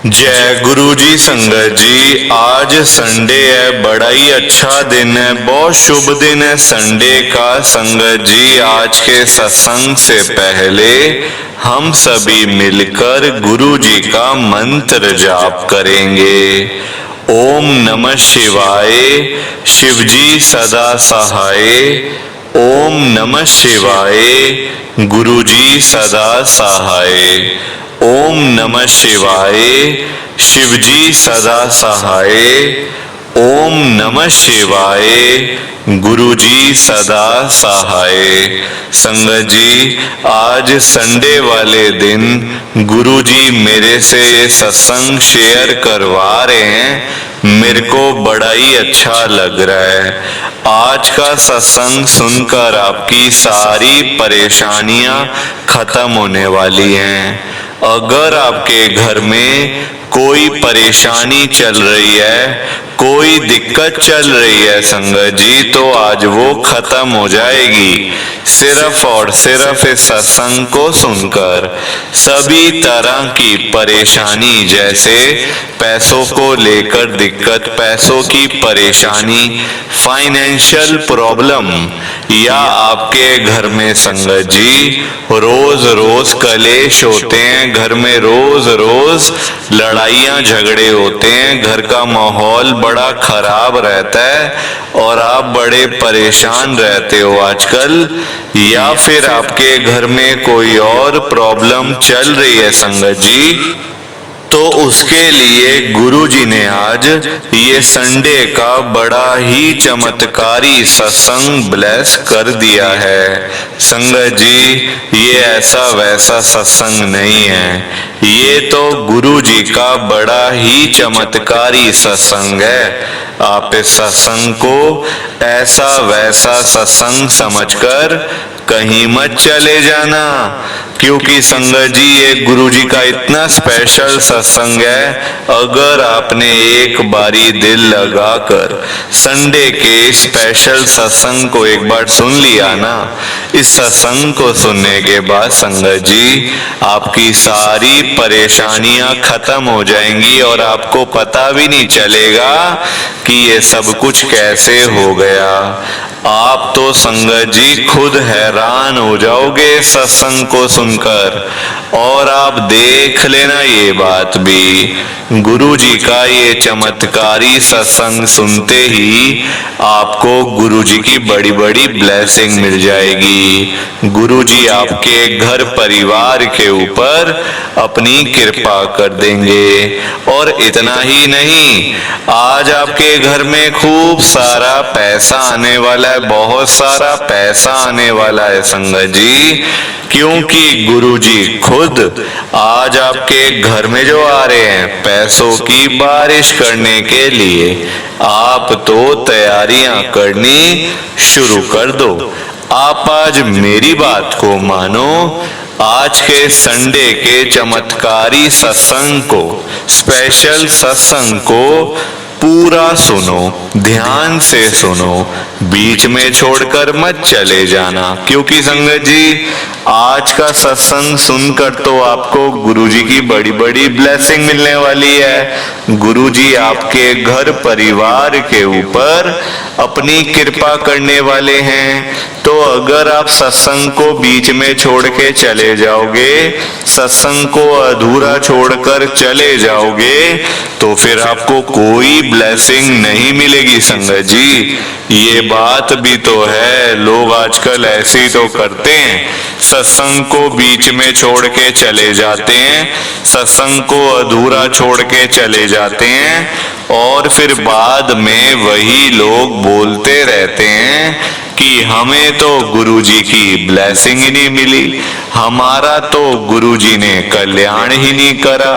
जय गुरु जी। संगत जी, आज संडे है, बड़ा ही अच्छा दिन है, बहुत शुभ दिन है संडे का। संगत जी, आज के सत्संग से पहले हम सभी मिलकर गुरु जी का मंत्र जाप करेंगे। ओम नमः शिवाय, शिव जी सदा सहाय। ओम नमः शिवाय, गुरु जी सदा सहाय। ओम नमः शिवाय, शिव जी सदा सहाय। ओम नमः शिवाय, गुरु जी सदा सहाय। संगत जी, आज संडे वाले दिन गुरु जी मेरे से ये सत्संग शेयर करवा रहे हैं, मेरे को बड़ा ही अच्छा लग रहा है। आज का सत्संग सुनकर आपकी सारी परेशानियां खत्म होने वाली हैं। अगर आपके घर में कोई परेशानी चल रही है, कोई दिक्कत चल रही है संगत जी, तो आज वो खत्म हो जाएगी सिर्फ और सिर्फ इस सत्संग को सुनकर। सभी तरह की परेशानी, जैसे पैसों को लेकर दिक्कत, पैसों की परेशानी, फाइनेंशियल प्रॉब्लम, या आपके घर में संगत जी रोज रोज कलेश होते हैं, घर में रोज रोज लड़ाइयां झगड़े होते हैं, घर का माहौल बड़ा खराब रहता है और आप बड़े परेशान रहते हो आजकल, या फिर आपके घर में कोई और प्रॉब्लम चल रही है संगत जी, तो उसके लिए गुरु जी ने आज ये संडे का बड़ा ही चमत्कारी सत्संग ब्लेस कर दिया है। संगत जी, ये ऐसा वैसा सत्संग नहीं है, ये तो गुरु जी का बड़ा ही चमत्कारी सत्संग है। आप इस सत्संग को ऐसा वैसा सत्संग समझकर कहीं मत चले जाना, क्योंकि संगत जी ये गुरु जी का इतना स्पेशल सत्संग है। अगर आपने एक बारी दिल लगाकर संडे के स्पेशल सत्संग को एक बार सुन लिया ना, इस सत्संग को सुनने के बाद संगत जी आपकी सारी परेशानियां खत्म हो जाएंगी और आपको पता भी नहीं चलेगा कि ये सब कुछ कैसे हो गया। आप तो संगत जी खुद हैरान हो जाओगे सत्संग को सुनकर। और आप देख लेना ये बात भी, गुरु जी का ये चमत्कारी सत्संग सुनते ही आपको गुरु जी की बड़ी बड़ी ब्लेसिंग मिल जाएगी। गुरु जी आपके घर परिवार के ऊपर अपनी कृपा कर देंगे। और इतना ही नहीं, आज आपके घर में खूब सारा पैसा आने वाला है, बहुत सारा पैसा आने वाला है संगत जी, क्योंकि गुरु जी खुद आज आपके घर में जो आ रहे हैं पैसों की बारिश करने के लिए। आप तो तैयारियां करनी शुरू कर दो। आप आज मेरी बात को मानो, आज के संडे के चमत्कारी सत्संग को, स्पेशल सत्संग को पूरा सुनो, ध्यान से सुनो, बीच में छोड़कर मत चले जाना, क्योंकि संगत जी आज का सत्संग सुनकर तो आपको गुरु जी की बड़ी बड़ी ब्लेसिंग मिलने वाली है। गुरु जी आपके घर परिवार के ऊपर अपनी कृपा करने वाले हैं। तो अगर आप सत्संग को बीच में छोड़ के चले जाओगे, सत्संग को अधूरा छोड़कर चले जाओगे, तो फिर आपको कोई ब्लेसिंग नहीं मिलेगी संगत जी। ये बात भी तो है, लोग आजकल ऐसे ही तो करते हैं, सत्संग को बीच में छोड़ के चले जाते हैं, सत्संग को अधूरा छोड़ के चले जाते हैं, और फिर बाद में वही लोग बोलते रहते हैं कि हमें तो गुरु जी की ब्लेसिंग ही नहीं मिली, हमारा तो गुरु जी ने कल्याण ही नहीं करा,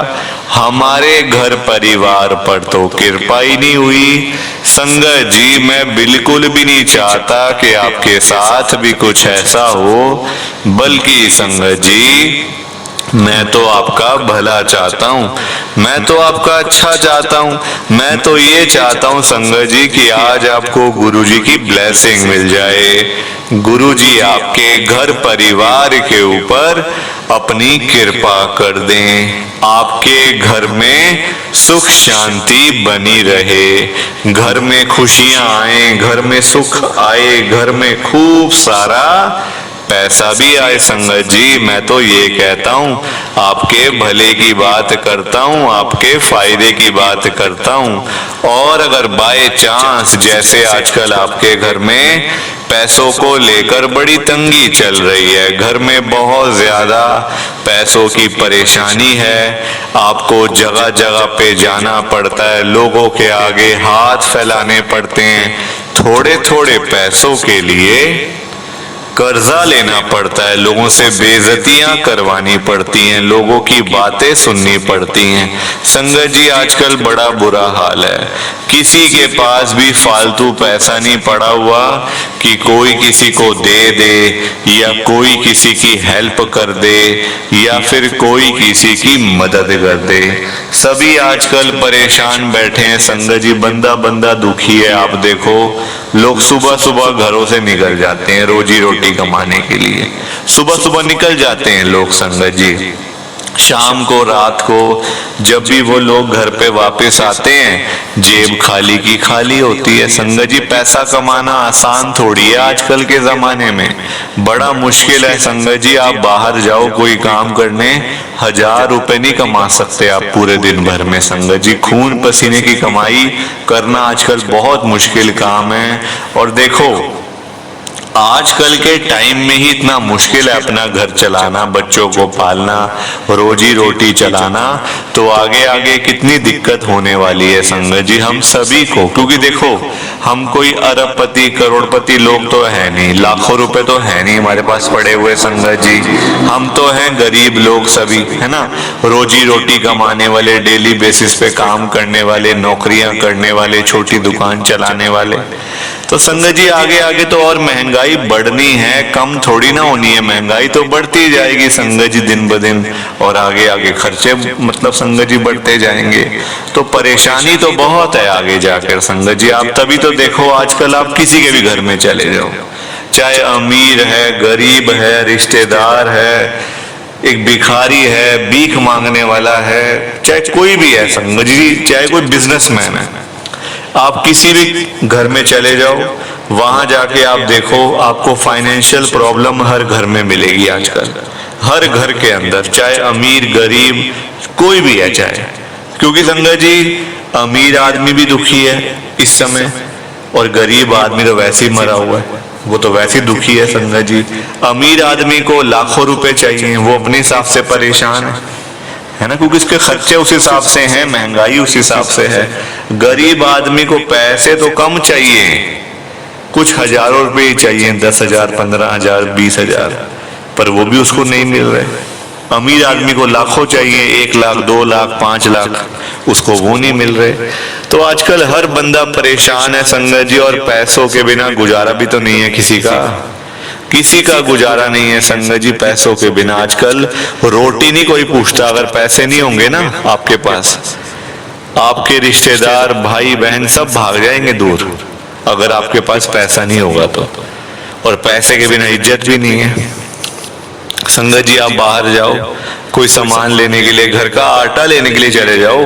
हमारे घर परिवार पर तो कृपा ही नहीं हुई। संगत जी, मैं बिल्कुल भी नहीं चाहता कि आपके साथ भी कुछ ऐसा हो, बल्कि संगत जी मैं तो आपका भला चाहता हूँ, मैं तो आपका अच्छा चाहता हूँ। मैं तो ये चाहता हूँ संगत जी कि आज आपको गुरु जी की ब्लेसिंग मिल जाए, गुरु जी आपके घर परिवार के ऊपर अपनी कृपा कर दें, आपके घर में सुख शांति बनी रहे, घर में खुशियां आए, घर में सुख आए, घर में खूब सारा पैसा भी आए। संगत जी मैं तो ये कहता हूँ, आपके भले की बात करता हूँ, आपके फायदे की बात करता हूँ। और अगर बाय चांस जैसे आजकल आपके घर में पैसों को लेकर बड़ी तंगी चल रही है, घर में बहुत ज्यादा पैसों की परेशानी है, आपको जगह जगह पे जाना पड़ता है, लोगों के आगे हाथ फैलाने पड़ते हैं, थोड़े थोड़े पैसों के लिए कर्जा लेना पड़ता है, लोगों से बेइज्जतियां करवानी पड़ती हैं, लोगों की बातें सुननी पड़ती हैं। संगत जी आजकल बड़ा बुरा हाल है, किसी के पास भी फालतू पैसा नहीं पड़ा हुआ कि कोई किसी को दे दे या कोई किसी की हेल्प कर दे या फिर कोई किसी की मदद कर दे। सभी आजकल परेशान बैठे हैं संगत जी, बंदा बंदा दुखी है। आप देखो लोग सुबह सुबह घरों से निकल जाते हैं रोजी रोटी कमाने के लिए, सुबह सुबह निकल जाते हैं लोग संगत जी, शाम को रात को जब भी वो लोग घर पे वापस आते हैं जेब खाली की खाली होती है। संगत जी पैसा कमाना आसान थोड़ी है, आजकल के जमाने में बड़ा मुश्किल है। संगत जी आप बाहर जाओ कोई काम करने, 1000 रुपए नहीं कमा सकते आप पूरे दिन भर में। संगत जी खून पसीने की कमाई करना आजकल बहुत मुश्किल काम है। और देखो आजकल के टाइम में ही इतना मुश्किल है अपना घर चलाना, बच्चों को पालना, रोजी रोटी चलाना, तो आगे आगे कितनी दिक्कत होने वाली है संगत जी हम सभी को। क्योंकि देखो हम कोई अरबपति करोड़पति लोग तो है नहीं, लाखों रुपए तो है नहीं हमारे पास पड़े हुए संगत जी, हम तो हैं गरीब लोग सभी, है ना, रोजी रोटी कमाने वाले, डेली बेसिस पे काम करने वाले, नौकरियां करने वाले, छोटी दुकान चलाने वाले। तो संगत जी आगे आगे तो और महंगाई बढ़नी है, कम थोड़ी ना होनी है, महंगाई तो बढ़ती जाएगी संगत जी दिन ब दिन, और आगे आगे खर्चे मतलब संगत जी बढ़ते जाएंगे। तो परेशानी तो बहुत है आगे जाकर संगत जी। आप तभी तो देखो आजकल आप किसी के भी घर में चले जाओ, चाहे अमीर है, गरीब है, रिश्तेदार है, एक भिखारी है, भीख मांगने वाला है, चाहे कोई भी है संगत जी, चाहे कोई बिजनेसमैन है, आप किसी भी घर में चले जाओ, वहां जाके आप देखो आपको फाइनेंशियल प्रॉब्लम हर घर में मिलेगी आजकल, हर घर के अंदर, चाहे अमीर गरीब कोई भी है चाहे। क्योंकि संगत जी अमीर आदमी भी दुखी है इस समय, और गरीब आदमी तो वैसे ही मरा हुआ है, वो तो वैसे ही दुखी है संगत जी। अमीर आदमी को लाखों रुपए चाहिए, वो अपने हिसाब से परेशान है ना, क्योंकि इसके खर्चे उस हिसाब से हैं, महंगाई उस हिसाब से है। गरीब आदमी को पैसे तो कम चाहिए, कुछ हजारों रुपए ही चाहिए, 10,000 15,000 20,000, पर वो भी उसको नहीं मिल रहे। अमीर आदमी को लाखों चाहिए, 1 लाख 2 लाख 5 लाख, उसको वो नहीं मिल रहे। तो आजकल हर बंदा परेशान है संगत जी, और पैसों के बिना गुजारा भी तो नहीं है किसी का, किसी का गुजारा नहीं है संगत जी पैसों के बिना। आजकल रोटी नहीं कोई पूछता, अगर पैसे नहीं होंगे ना आपके पास, आपके रिश्तेदार भाई बहन सब भाग जाएंगे दूर, अगर आपके पास पैसा नहीं होगा तो। और पैसे के बिना इज्जत भी नहीं है संगत जी। आप बाहर जाओ कोई सामान लेने के लिए, घर का आटा लेने के लिए चले जाओ,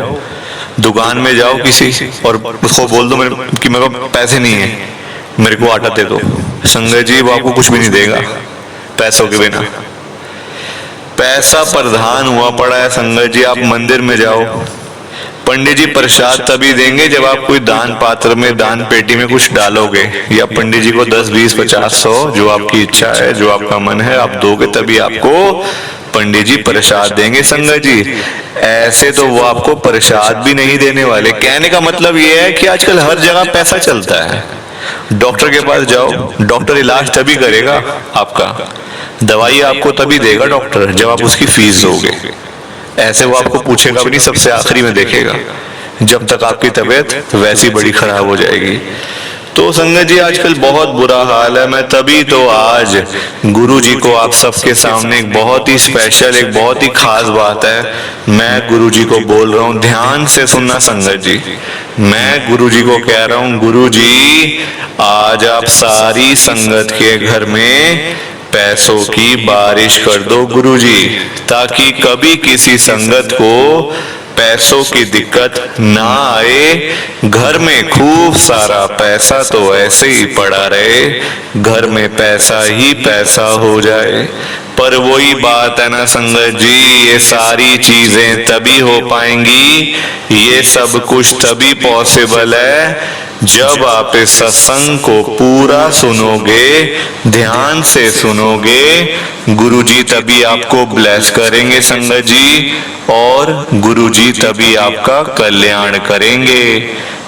दुकान में जाओ किसी और उसको बोल दो कि मेरे को पैसे नहीं है, मेरे को आटा दे दो, संगत जी वो आपको कुछ भी नहीं देगा पैसों के बिना। पैसा प्रधान हुआ पड़ा है संगत जी। आप मंदिर में जाओ, पंडित जी प्रसाद तभी देंगे जब आप कोई दान पात्र में, दान पेटी में कुछ डालोगे, या पंडित जी को 10 20 50 100 जो आपकी इच्छा है, जो आपका मन है आप दोगे, तभी आपको पंडित जी प्रसाद देंगे संगत जी। ऐसे तो वो आपको प्रसाद भी नहीं देने वाले। कहने का मतलब ये है कि आजकल हर जगह पैसा चलता है। डॉक्टर के पास जाओ, डॉक्टर इलाज तभी करेगा आपका, दवाई आपको तभी देगा डॉक्टर जब आप उसकी फीस दोगे। ऐसे वो आपको पूछेगा भी नहीं, सबसे आखिरी में देखेगा, जब तक आपकी तबीयत वैसी बड़ी खराब हो जाएगी। तो संगत जी आजकल बहुत बुरा हाल है। मैं तभी तो आज गुरु जी को आप सबके सामने एक बहुत ही स्पेशल, एक बहुत ही खास बात है, मैं गुरु जी को बोल रहा हूँ। ध्यान से सुनना संगत जी। मैं गुरु जी को कह रहा हूँ, गुरु जी आज आप सारी संगत के घर में पैसों की बारिश कर दो गुरु जी, ताकि कभी किसी संगत को पैसों की दिक्कत ना आए। घर में खूब सारा पैसा तो ऐसे ही पड़ा रहे, घर में पैसा ही पैसा हो जाए। पर वही बात है ना संगत जी, ये सारी चीजें तभी हो पाएंगी, ये सब कुछ तभी पॉसिबल है जब आप इस सत्संग को पूरा सुनोगे, ध्यान से सुनोगे। गुरुजी तभी आपको ब्लेस करेंगे संगत जी, और गुरुजी तभी आपका कल्याण करेंगे।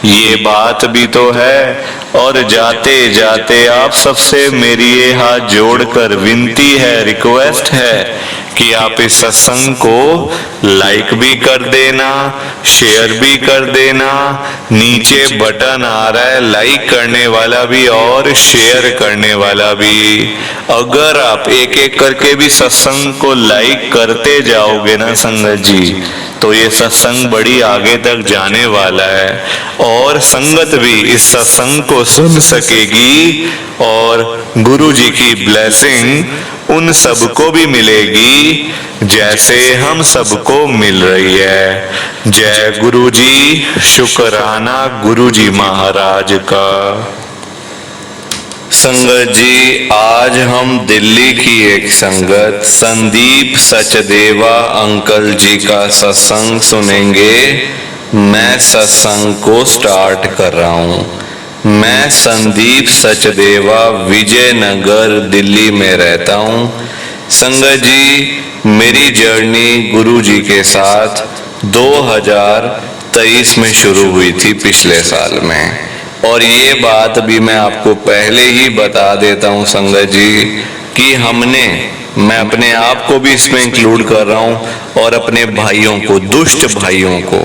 ये बात भी तो है। और जाते जाते आप सबसे मेरी ये हाथ जोड़कर विनती है, रिक्वेस्ट है कि आप इस सत्संग को लाइक भी कर देना, शेयर भी कर देना। नीचे बटन आ रहा है लाइक करने वाला भी और शेयर करने वाला भी। अगर आप एक एक करके भी सत्संग को लाइक करते जाओगे ना संगत जी, तो ये सत्संग बड़ी आगे तक जाने वाला है, और संगत भी इस सत्संग को सुन सकेगी, और गुरु जी की ब्लेसिंग उन सबको भी मिलेगी जैसे हम सबको मिल रही है। जय गुरु जी, शुक्राना गुरु जी महाराज का। संगत जी आज हम दिल्ली की एक संगत संदीप सचदेवा अंकल जी का सत्संग सुनेंगे। मैं सत्संग को स्टार्ट कर रहा हूँ। मैं संदीप सचदेवा विजयनगर दिल्ली में रहता हूँ। संगत जी मेरी जर्नी गुरु जी के साथ 2023 में शुरू हुई थी, पिछले साल में। और ये बात भी मैं आपको पहले ही बता देता हूँ संगत जी कि मैं अपने आप को भी इसमें इंक्लूड कर रहा हूँ, और अपने भाइयों को, दुष्ट भाइयों को।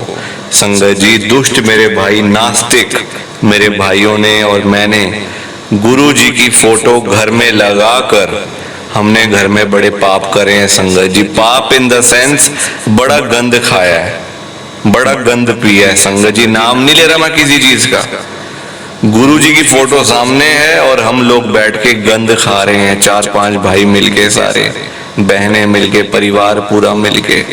संगत जी दुष्ट मेरे भाई नास्तिक मेरे भाइयों ने और मैंने गुरु जी की फोटो घर में लगाकर हमने घर में बड़े पाप करे हैं संगत जी। पाप इन द सेंस बड़ा गंद खाया है, बड़ा गंद पिया है संगत जी। नाम नहीं ले रहा मैं किसी चीज का। गुरु जी की फोटो सामने है और हम लोग बैठ के गंद खा रहे हैं, 4-5 भाई मिलके, सारे बहनें मिलके, परिवार पूरा मिलके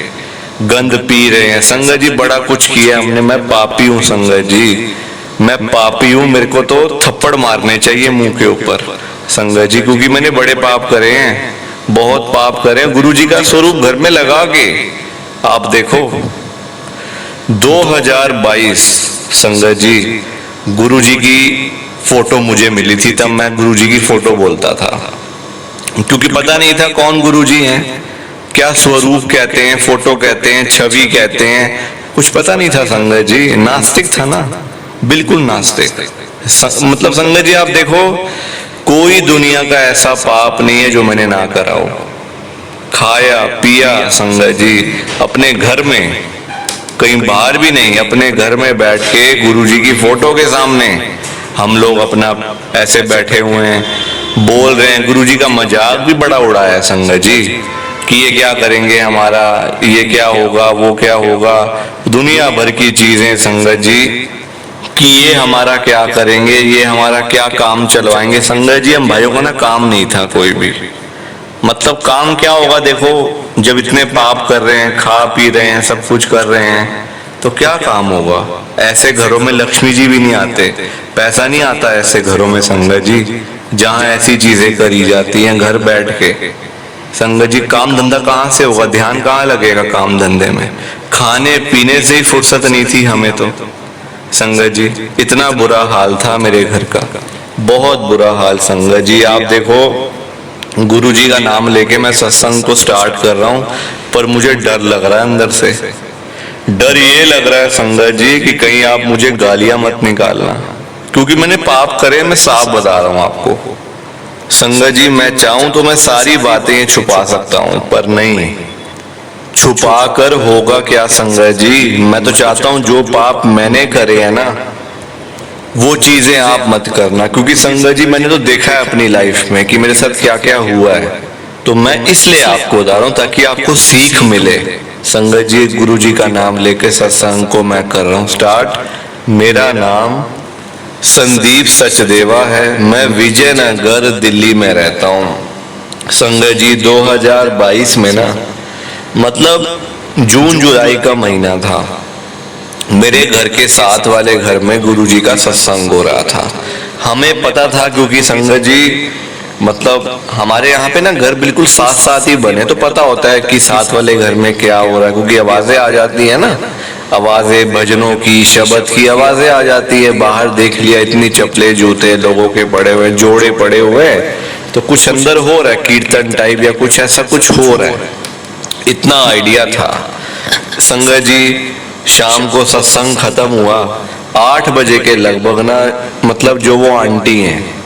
गंद पी रहे हैं संगत जी। बड़ा कुछ किया हमने। मैं पापी हूँ संगत जी, मैं पापी हूँ। मेरे को तो थप्पड़ मारने चाहिए मुंह के ऊपर संगत जी, क्योंकि मैंने बड़े पाप करे हैं, बहुत पाप करे हैं। गुरु जी का स्वरूप घर में लगा के आप देखो। 2022 संगत जी गुरु जी की फोटो मुझे मिली थी, तब मैं गुरु जी की फोटो बोलता था, क्योंकि पता नहीं था कौन गुरु जी हैं, क्या स्वरूप कहते हैं, फोटो कहते हैं, छवि कहते हैं, कुछ पता नहीं था संगत जी। नास्तिक था ना, बिल्कुल नास्तिक। मतलब संगत जी आप देखो, कोई दुनिया का ऐसा पाप नहीं है जो मैंने ना करा हो। खाया पिया संगत जी अपने घर में, कहीं बाहर भी नहीं, अपने घर में बैठ के गुरुजी की फोटो के सामने हम लोग अपना ऐसे बैठे हुए हैं, बोल रहे हैं। गुरुजी का मजाक भी बड़ा उड़ाया है संगत जी कि ये क्या करेंगे हमारा, ये क्या होगा, वो क्या होगा, दुनिया भर की चीजें संगत जी, कि ये हमारा क्या करेंगे, ये हमारा क्या काम चलवाएंगे। संगत जी हम भाइयों को ना काम नहीं था कोई भी। मतलब काम क्या होगा, देखो जब इतने पाप कर रहे हैं, खा पी रहे हैं, सब कुछ कर रहे हैं, तो क्या काम होगा। ऐसे घरों में लक्ष्मी जी भी नहीं आते, पैसा नहीं आता ऐसे घरों में संगत जी, जहाँ ऐसी चीजें करी जाती हैं घर बैठ के। संगत जी काम धंधा कहाँ से होगा, ध्यान कहाँ लगेगा काम धंधे में। खाने पीने से ही फुर्सत नहीं थी हमें तो संगत जी। इतना बुरा हाल था मेरे घर का, बहुत बुरा हाल संगत जी। आप देखो गुरु जी का नाम लेके मैं सत्संग को स्टार्ट कर रहा हूँ, पर मुझे डर लग रहा है अंदर से। डर ये लग रहा है संगत जी कि कहीं आप मुझे गालियां मत निकालना, क्योंकि मैंने पाप करे। मैं साफ बता रहा हूँ आपको संगत जी, मैं चाहूं तो मैं सारी बातें छुपा सकता हूँ, पर नहीं, छुपा कर होगा क्या संगत जी। मैं तो चाहता हूँ जो पाप मैंने करे हैं ना, वो चीजें आप मत करना, क्योंकि संगत जी मैंने तो देखा है अपनी लाइफ में कि मेरे साथ क्या क्या हुआ है। तो मैं इसलिए आपको बता रहा हूं ताकि आपको सीख मिले। संगत जी, गुरु जी का नाम लेके सत्संग को मैं कर रहा हूं स्टार्ट। मेरा नाम संदीप सचदेवा है, मैं विजयनगर दिल्ली में रहता हूं। संगत जी 2022 में ना, मतलब जून जुलाई का महीना था, मेरे घर के साथ वाले घर में गुरुजी का सत्संग हो रहा था। हमें पता था, क्योंकि संगत जी मतलब हमारे यहाँ पे ना घर बिल्कुल साथ साथ ही बने, तो पता होता है कि साथ वाले घर में क्या हो रहा है, क्योंकि आवाजें आ जाती है ना, आवाजें भजनों की, शब्द की आवाजें आ जाती है। बाहर देख लिया, इतनी चप्पलें जूते लोगों के पड़े हुए, जोड़े पड़े हुए हैं, तो कुछ अंदर हो रहा है, कीर्तन टाइप या कुछ ऐसा कुछ हो रहा है, इतना आइडिया था। संगत जी शाम को सत्संग खत्म हुआ 8 बजे के लगभग ना, मतलब जो वो आंटी हैं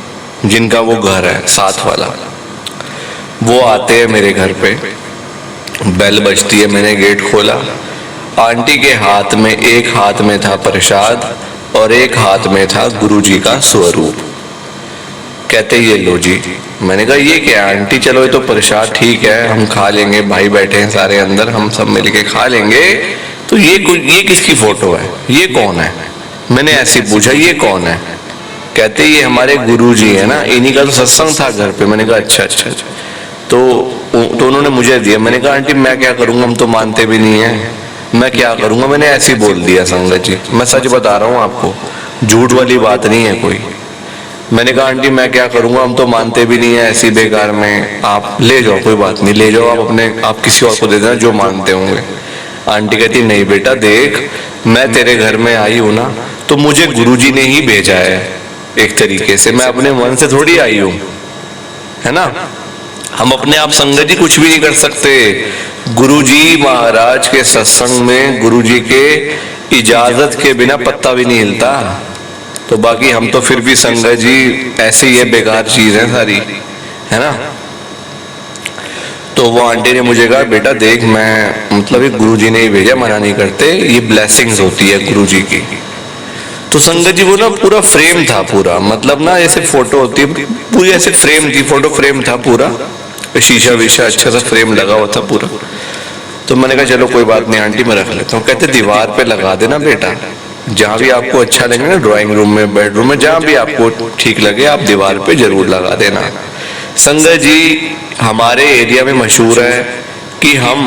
जिनका वो घर है साथ वाला, वो आते हैं मेरे घर पे, बेल बजती है, मैंने गेट खोला। आंटी के हाथ में, एक हाथ में था प्रसाद और एक हाथ में था गुरुजी का स्वरूप। कहते ये लो जी। मैंने कहा ये क्या आंटी, चलो ये तो प्रसाद ठीक है, हम खा लेंगे, भाई बैठे हैं सारे अंदर, हम सब मिलके खा लेंगे। तो ये किसकी फोटो है, ये कौन है? मैंने ऐसे पूछा ये कौन है? कहते ये हमारे गुरुजी है ना, इन्हीं का तो सत्संग था घर पे। मैंने कहा अच्छा अच्छा। तो उन्होंने मुझे दिया। मैंने कहा आंटी मैं क्या करूंगा, हम तो मानते भी नहीं है, मैं क्या करूंगा? मैंने ऐसे ही बोल दिया संगत जी, मैं सच बता रहा हूँ आपको, झूठ वाली बात नहीं है कोई। मैंने कहा आंटी मैं क्या करूंगा, हम तो मानते भी नहीं है, ऐसी बेकार में आप ले जाओ, कोई बात नहीं, ले जाओ आप अपने, आप किसी और को दे देना जो मानते होंगे। आंटी कहती नहीं बेटा देख, मैं तेरे घर में आई हूं ना, तो मुझे गुरुजी ने ही भेजा है, एक तरीके से मैं अपने मन से थोड़ी आई हूं, है ना। हम अपने आप संगत जी कुछ भी नहीं कर सकते। गुरुजी महाराज के सत्संग में गुरुजी के इजाजत के बिना पत्ता भी नहीं हिलता। तो बाकी हम तो फिर भी संगत जी ऐसे ही है, बेकार चीज है सारी, है ना। तो वो आंटी ने मुझे कहा बेटा देख, मैं मतलब ये गुरुजी ने ही भेजा, मना नहीं करते, ये ब्लेसिंग्स होती है गुरुजी की। तो संगत जी वो ना पूरा फ्रेम था, पूरा मतलब ना ऐसे फोटो होती है, पूरी ऐसे फ्रेम थी, फोटो फ्रेम था पूरा, शीशा वीशा अच्छा सा फ्रेम लगा हुआ था पूरा। तो मैंने कहा चलो कोई बात नहीं आंटी मैं रख लेता हूँ। कहते दीवार पे लगा देना बेटा, जहाँ भी आपको अच्छा लगे ना, ड्राइंग रूम में, बेडरूम में, जहाँ भी आपको ठीक लगे आप दीवार पे जरूर लगा देना। संगत जी हमारे एरिया में मशहूर है कि हम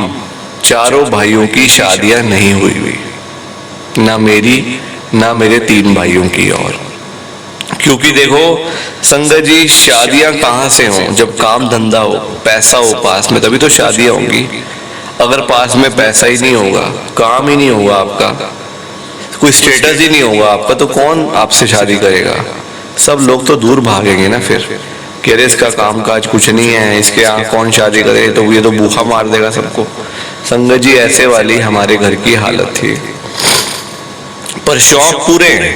चारों भाइयों की शादियां नहीं हुई, ना मेरी ना मेरे 3 भाइयों की। और क्योंकि देखो संगत जी शादियां कहाँ से हों, जब काम धंधा हो, पैसा हो पास में, तभी तो शादियां होंगी। अगर पास में पैसा ही नहीं होगा, काम ही नहीं होगा आपका, कोई स्टेटस ही नहीं होगा आपका, तो कौन आपसे शादी करेगा? सब लोग तो दूर भागेंगे ना फिर, कि अरे इसका काम काज कुछ नहीं है, इसके यहाँ कौन शादी करे, तो ये तो भूखा मार देगा सबको। संगत जी ऐसे वाली हमारे घर की हालत थी। पर शौक पूरे हैं,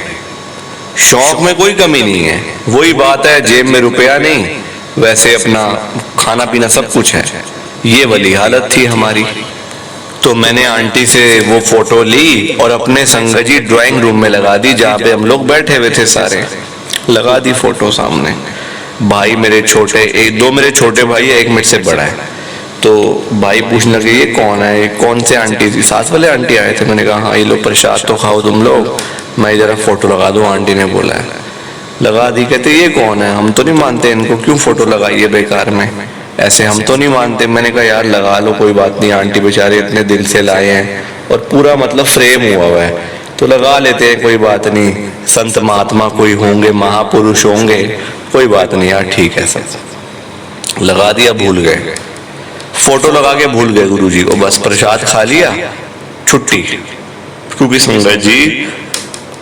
शौक में कोई कमी नहीं है। वही बात है, जेब में रुपया नहीं, वैसे अपना खाना पीना सब कुछ है, ये वाली हालत थी हमारी। तो मैंने आंटी से वो फोटो ली और अपने संगत जी ड्राइंग रूम में लगा दी, जहाँ पे हम लोग बैठे हुए थे सारे, लगा दी फोटो सामने। भाई मेरे छोटे, एक दो मेरे छोटे भाई है, एक मेरे से बड़ा है। तो भाई पूछने लगे ये कौन है, कौन से आंटी थी? साथ वाले आंटी आए थे। मैंने कहा हाँ ये लो प्रसाद तो खाओ तुम लोग, मैं जरा फोटो लगा दूं, आंटी ने बोला है। लगा दी। कहते ये कौन है, हम तो नहीं मानते इनको, क्यों फोटो लगाई है बेकार में, ऐसे हम तो नहीं मानते। मैंने कहा यार लगा लो कोई बात नहीं, आंटी बेचारे इतने दिल से लाए हैं और पूरा मतलब फ्रेम हुआ हुआ है, तो लगा लेते हैं, कोई बात नहीं, संत महात्मा कोई होंगे, महापुरुष होंगे, कोई बात नहीं यार, ठीक है। सब लगा दिया, भूल गए, फोटो लगा के भूल गए गुरुजी को, बस प्रसाद खा लिया, छुट्टी। क्योंकि संगत जी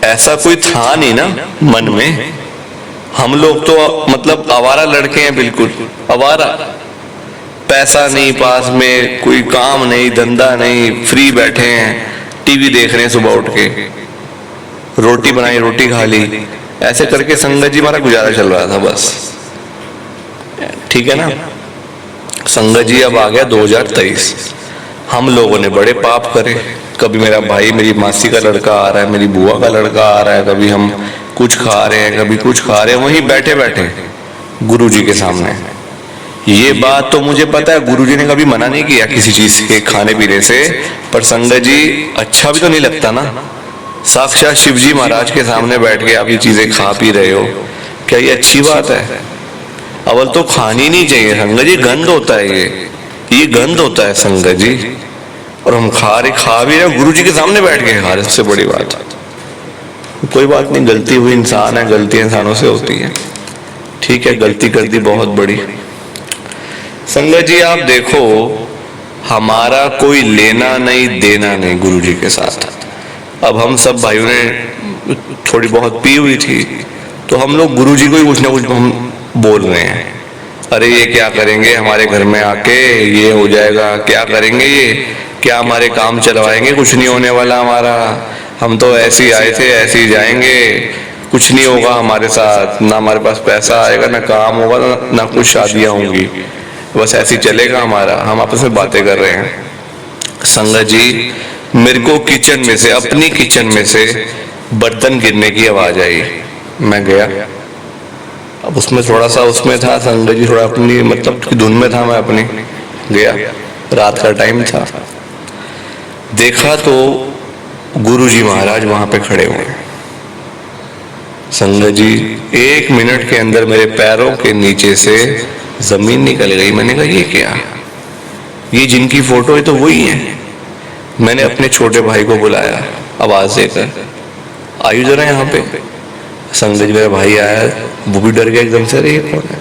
ऐसा कोई था नहीं ना मन में, हम लोग तो मतलब आवारा लड़के हैं, बिल्कुल आवारा, पैसा नहीं पास में, कोई काम नहीं धंधा नहीं, फ्री बैठे हैं, टीवी देख रहे हैं, सुबह उठ के रोटी बनाई रोटी खा ली, ऐसे करके संगत जी हमारा गुजारा चल रहा था बस, ठीक है ना। संगत जी अब आ गया 2023, हम लोगों ने बड़े पाप करे। कभी मेरा भाई मेरी मासी का लड़का आ रहा है, मेरी बुआ का लड़का आ रहा है, कभी हम कुछ खा रहे हैं, कभी कुछ खा रहे हैं, वहीं बैठे बैठे गुरुजी के सामने। ये बात तो मुझे पता है, गुरुजी ने कभी मना नहीं किया किसी चीज के खाने पीने से, पर संगत जी अच्छा भी तो नहीं लगता ना। साक्षात शिव जी महाराज के सामने बैठ के आप ये चीजें खा पी रहे हो, क्या ये अच्छी बात है? अवल तो खानी नहीं चाहिए संगत जी, गंध होता है ये गंध होता है संगत जी। और हम खा भी रहे, गुरु जी के सामने बैठ के खा रहे, सबसे बड़ी बात। कोई बात नहीं, गलती हुई, इंसान है, गलती इंसानों से होती है, ठीक है, गलती कर दी बहुत बड़ी। संगत जी आप देखो, हमारा कोई लेना नहीं देना नहीं गुरु जी के साथ। अब हम सब भाइयों ने थोड़ी बहुत पी हुई थी, तो हम लोग गुरु जी को ही कुछ ना कुछ हम बोल रहे हैं, अरे ये क्या करेंगे हमारे घर में आके, ये हो जाएगा, क्या करेंगे, ये क्या हमारे काम चलवाएंगे, कुछ नहीं होने वाला हमारा, हम तो ऐसे ही आए थे ऐसे ही जाएंगे, कुछ नहीं होगा हमारे साथ, ना हमारे पास पैसा आएगा, ना काम होगा, ना कुछ शादियां होंगी, बस ऐसे ही चलेगा हमारा। हम आपस में बातें कर रहे हैं। संगत जी मेरे को किचन में से, अपनी किचन में से बर्तन गिरने की आवाज आई। मैं गया, अब उसमें थोड़ा सा उसमें था संगत जी, थोड़ा अपनी मतलब धुन में था, मैं अपनी गया, रात का टाइम था, देखा तो गुरुजी महाराज वहां पे खड़े हुए हैं। संगत जी 1 मिनट के अंदर मेरे पैरों के नीचे से जमीन निकल गई। मैंने कहा ये क्या, ये जिनकी फोटो है तो वही है। मैंने अपने छोटे भाई को बुलाया आवाज देकर, आयु जरा यहाँ पे। संगत जी मेरा भाई आया, वो भी डर गया एकदम से, अरे ये कौन है।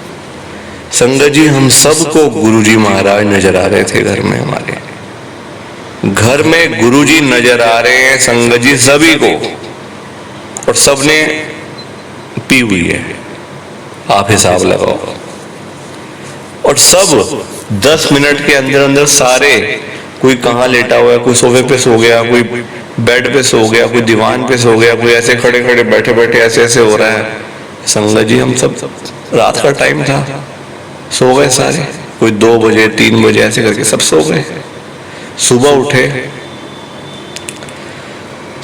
संगत जी हम सबको गुरुजी महाराज नजर आ रहे थे, घर में, हमारे घर में गुरुजी नजर आ रहे हैं संगत जी सभी को, और सबने पी हुई है, आप हिसाब लगाओ। और सब 10 मिनट के अंदर अंदर सारे, कोई कहाँ लेटा हुआ है, कोई सोफे पे सो गया, कोई बेड पे सो गया, कोई दीवान पे सो गया, कोई ऐसे खड़े खड़े बैठे बैठे ऐसे ऐसे हो रहा है। संगत जी हम सब, रात का टाइम था, सो गए सारे, कोई 2 बजे 3 बजे ऐसे करके सब सो गए। सुबह उठे,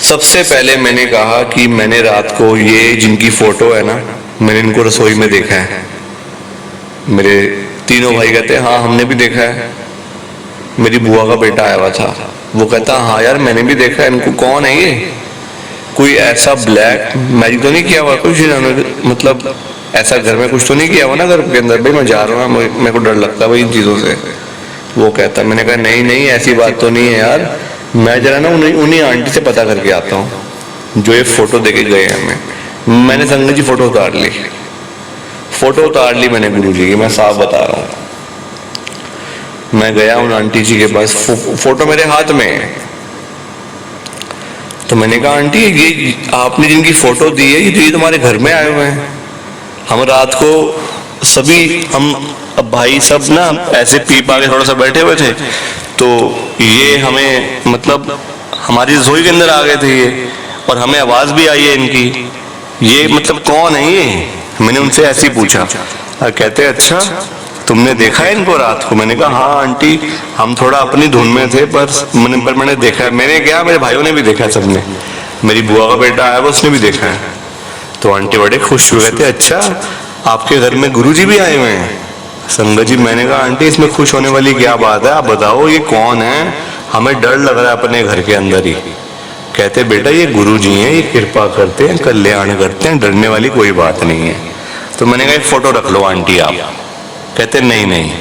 सबसे पहले मैंने कहा कि मैंने रात को ये जिनकी फोटो है ना, मैंने इनको रसोई में देखा है। मेरे तीनों भाई कहते हैं हाँ हमने भी देखा है। मेरी बुआ का बेटा आया हुआ था, वो कहता हाँ यार मैंने भी देखा है इनको। कौन है ये, कोई ऐसा ब्लैक मैजिक तो नहीं किया हुआ कुछ, मतलब ऐसा घर में कुछ तो नहीं किया हुआ ना घर के अंदर, भाई मैं जा रहा हूँ, मेरे को डर लगता है भाई इन चीजों से। वो कहता, मैंने कहा नहीं नहीं ऐसी बात तो नहीं है यार, मैं जरा ना उन्हीं आंटी से पता करके आता हूँ जो ये फोटो देके गए हैं हमें। मैंने संगत जी फोटो उतार ली, फोटो उतार ली मैंने गुरु जी की, मैं साफ बता रहा हूँ। मैं गया उन आंटी जी के पास, फोटो मेरे हाथ में है। तो मैंने कहा आंटी ये आपने जिनकी फोटो दी है ये तुम्हारे घर में आए हुए हैं। हम रात को सभी हम अब भाई सब ना ऐसे पी पा के थोड़ा सा बैठे हुए थे, तो ये हमें मतलब हमारी रसोई के अंदर आ गए थे ये, और हमें आवाज भी आई है इनकी, ये मतलब कौन है ये। मैंने उनसे ऐसे ही पूछा, कहते अच्छा तुमने देखा है इनको रात को। मैंने कहा हाँ आंटी हम थोड़ा अपनी धुन में थे, पर मैंने देखा है। मैंने क्या, मेरे भाइयों ने भी देखा है, सबने, मेरी बुआ का बेटा आया उसने भी देखा है। तो आंटी बड़े खुश हुए, कहते अच्छा आपके घर में गुरुजी भी आए हुए हैं। संगत जी मैंने कहा आंटी इसमें खुश होने वाली क्या बात है, आप बताओ ये कौन है, हमें डर लग रहा है अपने घर के अंदर ही। कहते बेटा ये गुरुजी हैं, ये कृपा करते हैं, कल्याण करते हैं, डरने वाली कोई बात नहीं है। तो मैंने कहा फोटो रख लो आंटी आप। कहते नहीं नहीं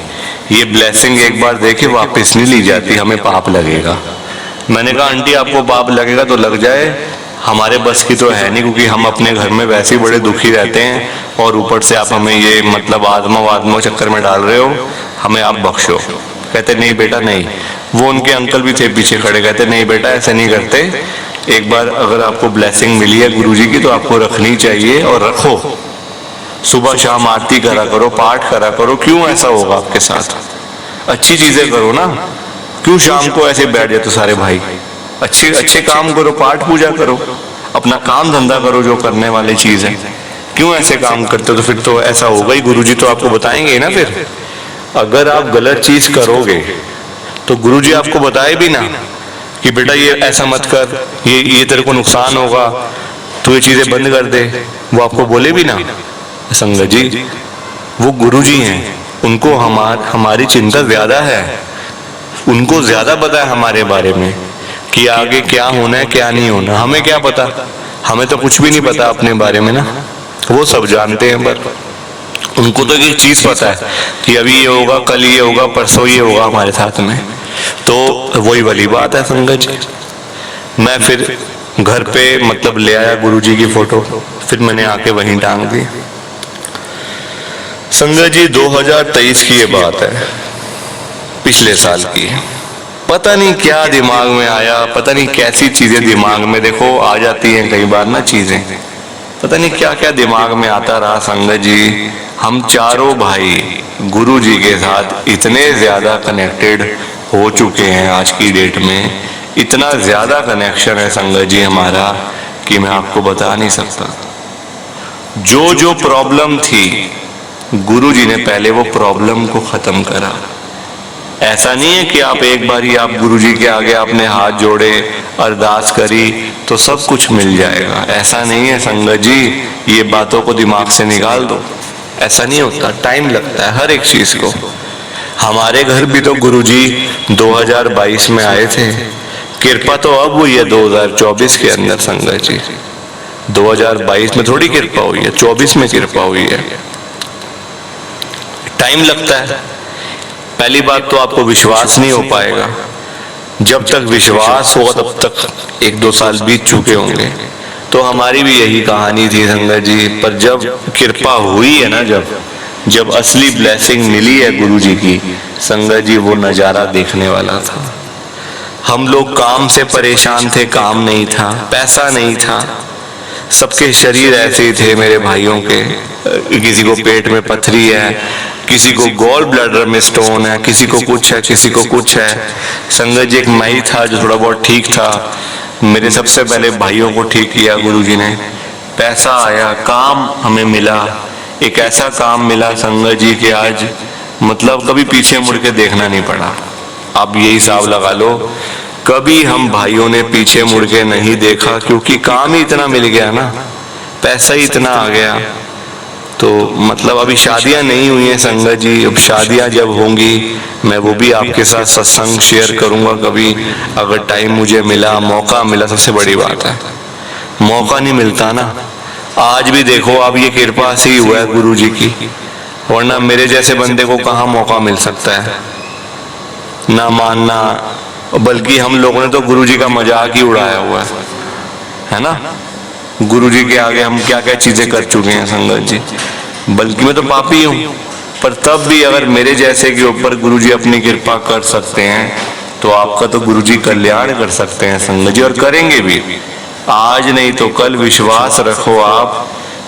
ये ब्लेसिंग एक बार देके वापस नहीं ली जाती, हमें पाप लगेगा। मैंने कहा आंटी आपको पाप लगेगा तो लग जाए, हमारे बस की तो है नहीं, क्योंकि हम अपने घर में वैसे ही बड़े दुखी रहते हैं, और ऊपर से आप हमें ये मतलब आत्मा चक्कर में डाल रहे हो, हमें आप बख्शो। कहते नहीं बेटा नहीं। वो उनके अंकल भी थे पीछे खड़े, कहते नहीं बेटा ऐसे नहीं करते, एक बार अगर आपको ब्लेसिंग मिली है गुरुजी की तो आपको रखनी चाहिए, और रखो, सुबह शाम आरती करा करो, पाठ करा करो। क्यों ऐसा होगा आपके साथ, अच्छी चीजें करो ना, क्यों शाम को ऐसे बैठ जाते सारे भाई, अच्छे अच्छे काम करो, पाठ पूजा करो, अपना काम धंधा करो जो करने वाली चीज है। क्यों ऐसे काम करते हो, तो फिर तो ऐसा होगा ही, गुरुजी तो आपको बताएंगे ना। फिर अगर आप गलत चीज करोगे तो गुरुजी आपको बताए भी ना कि बेटा ये ऐसा मत कर, ये तेरे को नुकसान होगा, तू ये चीजें बंद कर दे, वो आपको बोले भी ना? संगत जी, वो गुरुजी हैं, उनको हमारी चिंता ज्यादा है, उनको ज्यादा पता है हमारे बारे में कि आगे क्या होना है क्या नहीं होना। हमें क्या पता, हमें तो कुछ भी नहीं पता अपने बारे में ना, वो सब जानते हैं। पर उनको तो एक चीज पता है कि अभी ये होगा, कल ये होगा, परसों ये होगा हमारे साथ में। तो वही वाली बात है संगत जी। मैं फिर घर पे मतलब ले आया गुरुजी की फोटो, फिर मैंने आके वहीं टांग दी। संगत जी 2023 की ये बात है, पिछले साल की। पता नहीं क्या दिमाग में आया, पता नहीं कैसी चीजें दिमाग में देखो आ जाती हैं कई बार ना चीजें, पता नहीं क्या क्या दिमाग में आता रहा। संगत जी, हम चारों भाई गुरुजी के साथ इतने ज्यादा कनेक्टेड हो चुके हैं आज की डेट में, इतना ज्यादा कनेक्शन है संगत जी हमारा कि मैं आपको बता नहीं सकता। जो जो प्रॉब्लम थी गुरुजी ने पहले वो प्रॉब्लम को खत्म करा। ऐसा नहीं है कि आप एक बार ही आप गुरुजी के आगे आपने हाथ जोड़े, अरदास करी तो सब कुछ मिल जाएगा, ऐसा नहीं है संगत जी। ये बातों को दिमाग से निकाल दो, ऐसा नहीं होता, टाइम लगता है हर एक चीज को। हमारे घर भी तो गुरुजी 2022 में आए थे, कृपा तो अब हुई है 2024 के अंदर संगत जी। 2022 में थोड़ी कृपा हुई है, 24 में कृपा हुई है। टाइम लगता है। पहली बात तो आपको विश्वास नहीं हो पाएगा, जब तक विश्वास होगा तब तक 1-2 साल बीत चुके होंगे। तो हमारी भी यही कहानी थी संगत जी। पर जब कृपा हुई है ना, जब असली ब्लेसिंग मिली है गुरुजी की संगत जी, वो नजारा देखने वाला था। हम लोग काम से परेशान थे, काम नहीं था, पैसा नहीं था, सबके शरीर ऐसे ही थे मेरे भाइयों के। किसी को पेट में पथरी है, किसी को गॉल ब्लैडर में स्टोन है, किसी को कुछ है, किसी को कुछ है। संगत जी एक मैं था जो थोड़ा बहुत ठीक था, मेरे सबसे पहले भाइयों को ठीक किया गुरुजी ने। पैसा आया, काम हमें मिला, एक ऐसा काम मिला संगत जी कि आज मतलब कभी पीछे मुड़ के देखना नहीं पड़ा। आप यही हिसाब लगा लो, कभी हम भाइयों ने पीछे मुड़ के नहीं देखा, क्योंकि काम ही इतना मिल गया ना, पैसा ही इतना आ गया। तो मतलब अभी शादियां नहीं हुई हैं संगत जी, अब शादियां जब होंगी मैं वो भी आपके साथ सत्संग शेयर करूंगा कभी, अगर टाइम मुझे मिला, मौका मिला। सबसे बड़ी बात है मौका नहीं मिलता ना। आज भी देखो अब ये कृपा से ही हुआ है गुरुजी की, वरना मेरे जैसे बंदे को कहाँ मौका मिल सकता है ना मानना। बल्कि हम लोगों ने तो गुरुजी का मजाक ही उड़ाया हुआ है ना। गुरुजी के आगे हम क्या क्या चीजें कर चुके हैं संगत जी, बल्कि मैं तो पापी हूँ। पर तब भी अगर मेरे जैसे के ऊपर गुरुजी अपनी कृपा कर सकते हैं तो आपका तो गुरुजी कल्याण कर सकते हैं संगत जी, और करेंगे भी। आज नहीं तो कल विश्वास रखो आप,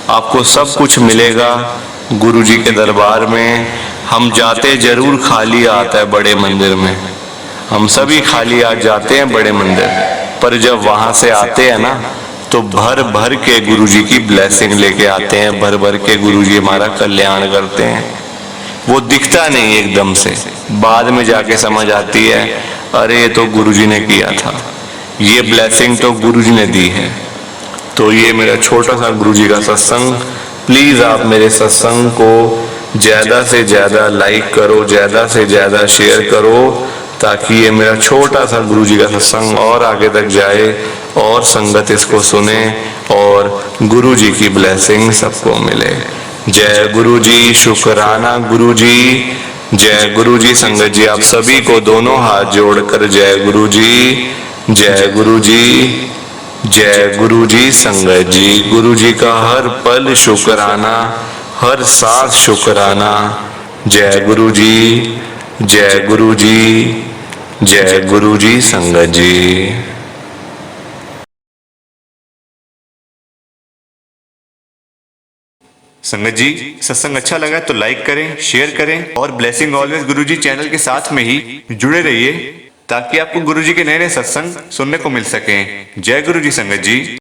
आपको सब कुछ मिलेगा गुरुजी के दरबार में। हम जाते जरूर खाली आता है बड़े मंदिर में, हम सभी खाली आज जाते हैं बड़े मंदिर, पर जब वहां से आते हैं ना तो भर भर के गुरुजी की ब्लेसिंग लेके आते हैं, भर भर के गुरुजी हमारा कल्याण करते हैं। वो दिखता नहीं एकदम से, बाद में जाके समझ आती है अरे ये तो गुरुजी ने किया था, ये ब्लेसिंग तो गुरुजी ने दी है। तो ये मेरा छोटा सा गुरुजी का सत्संग, प्लीज आप मेरे सत्संग को ज्यादा से ज्यादा लाइक करो, ज्यादा से ज्यादा शेयर करो, ताकि ये मेरा छोटा सा गुरुजी का सत्संग और आगे तक जाए और संगत इसको सुने और गुरुजी की ब्लेसिंग सबको मिले। जय गुरुजी, शुक्राना गुरुजी, जय गुरुजी। संगत जी आप सभी को दोनों हाथ जोड़कर जय गुरुजी, जय गुरुजी, जय गुरुजी। संगत जी गुरुजी का हर पल शुक्राना, हर सांस शुक्राना। जय गुरुजी, जय गुरुजी, जय गुरुजी। संगत जी संगत जी सत्संग अच्छा लगा तो लाइक करें, शेयर करें और ब्लेसिंग ऑलवेज गुरुजी चैनल के साथ में ही जुड़े रहिए, ताकि आपको गुरुजी के नए नए सत्संग सुनने को मिल सकें। जय गुरुजी संगत जी।